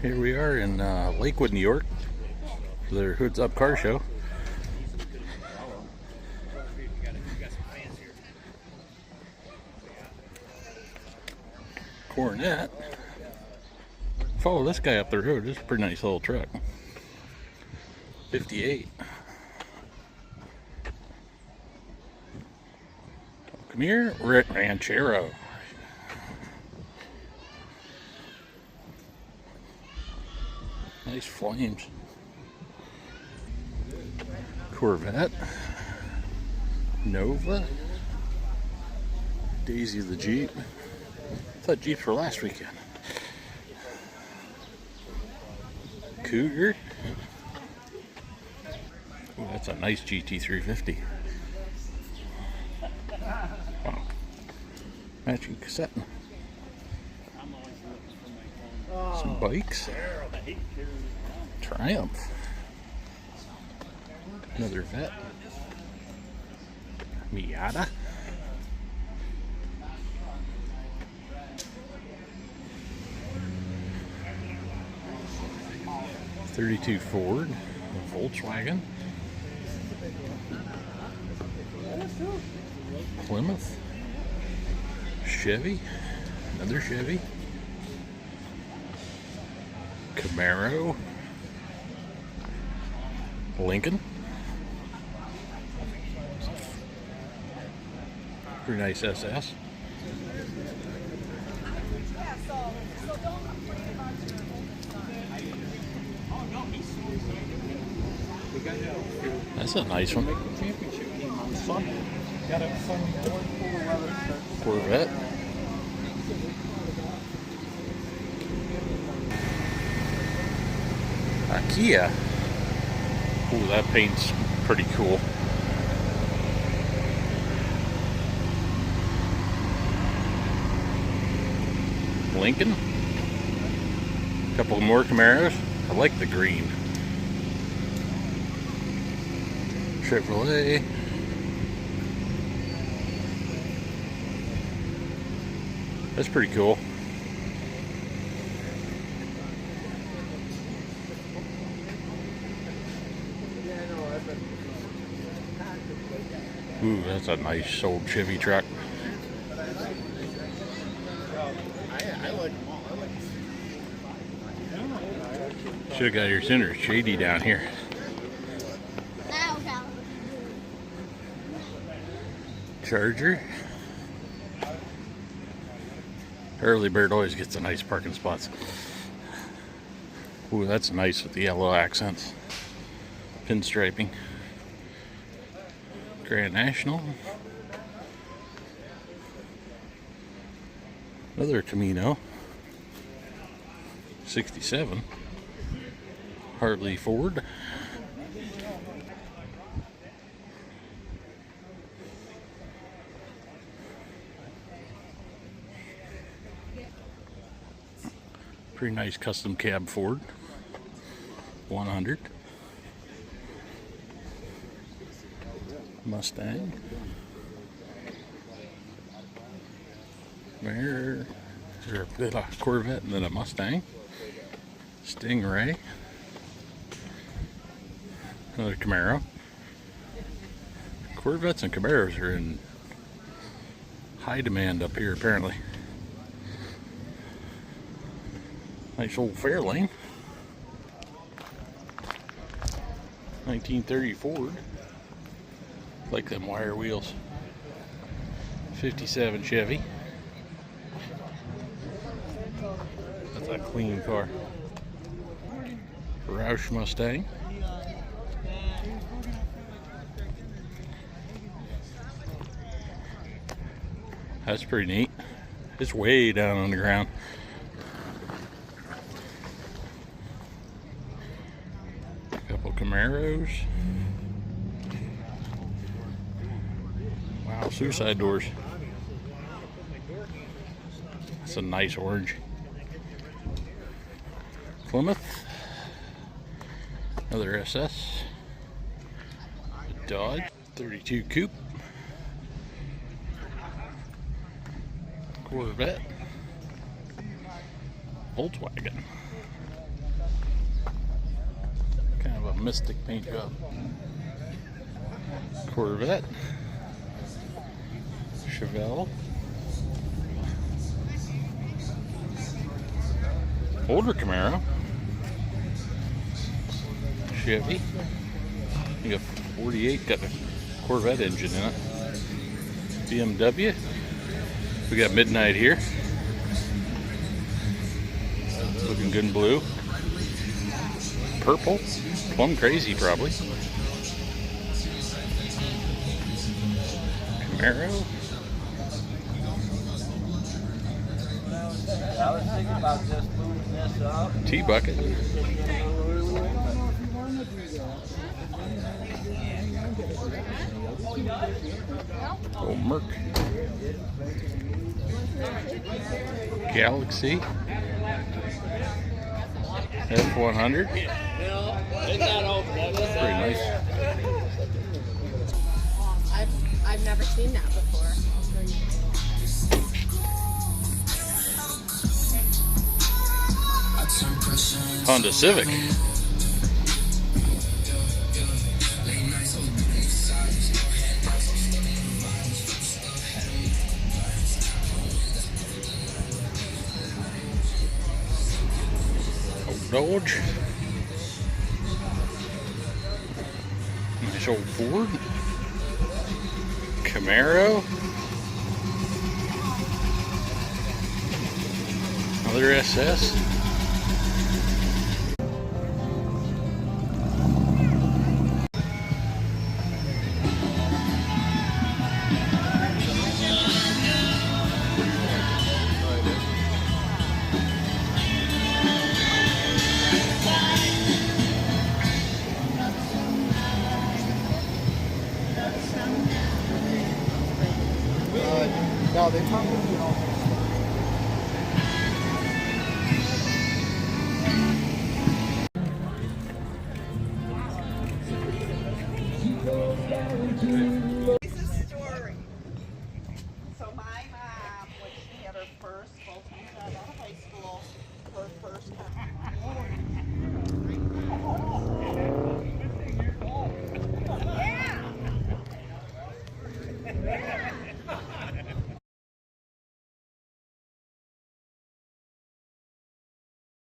Here we are in Lakewood, New York, for their Hoods Up car show. Coronet. Follow this guy up the road. This is a pretty nice little truck. 58. Come here, Ranchero. Nice flames. Corvette. Nova. Daisy the Jeep. I thought Jeeps were last weekend. Cougar. Ooh, that's a nice GT350. Wow. Matching cassette. Some bikes. Triumph. Another vet. Miata. '32 Ford. Volkswagen. Plymouth. Chevy. Another Chevy. Camaro. Lincoln. Pretty nice SS. That's a nice one. Corvette. Kia. Ooh, that paint's pretty cool. Lincoln. A couple more Camaros. I like the green. Chevrolet. That's pretty cool. Ooh, that's a nice old Chevy truck. Should have got here sooner. It's shady down here. Charger. Early bird always gets the nice parking spots. Ooh, that's nice with the yellow accents. Pinstriping. Grand National. Another Camino. 67. Harley Ford. Pretty nice custom cab Ford. 100. Mustang. There, a Corvette and then a Mustang. Stingray. Another Camaro. Corvettes and Camaros are in high demand up here apparently. Nice old Fairlane. 1930 Ford. Like them wire wheels. 57 Chevy. That's a clean car. Roush Mustang. That's pretty neat. It's way down on the ground. A couple Camaros. Wow, suicide doors. That's a nice orange. Plymouth. Another SS. A Dodge. 32 Coupe. Corvette. Volkswagen. Mystic paint job. Corvette. Chevelle. Older Camaro. Chevy. You got 48, got a Corvette engine in it. BMW. We got Midnight here. Looking good in blue. Purple. Plum crazy, probably. Camaro. I was thinking about just moving this up. T-bucket. Oh, Merc. Galaxy. F100. Pretty nice. I've never seen that before. Honda Civic. Dodge. Nice old Ford. Camaro. Another SS. No, they probably do all this.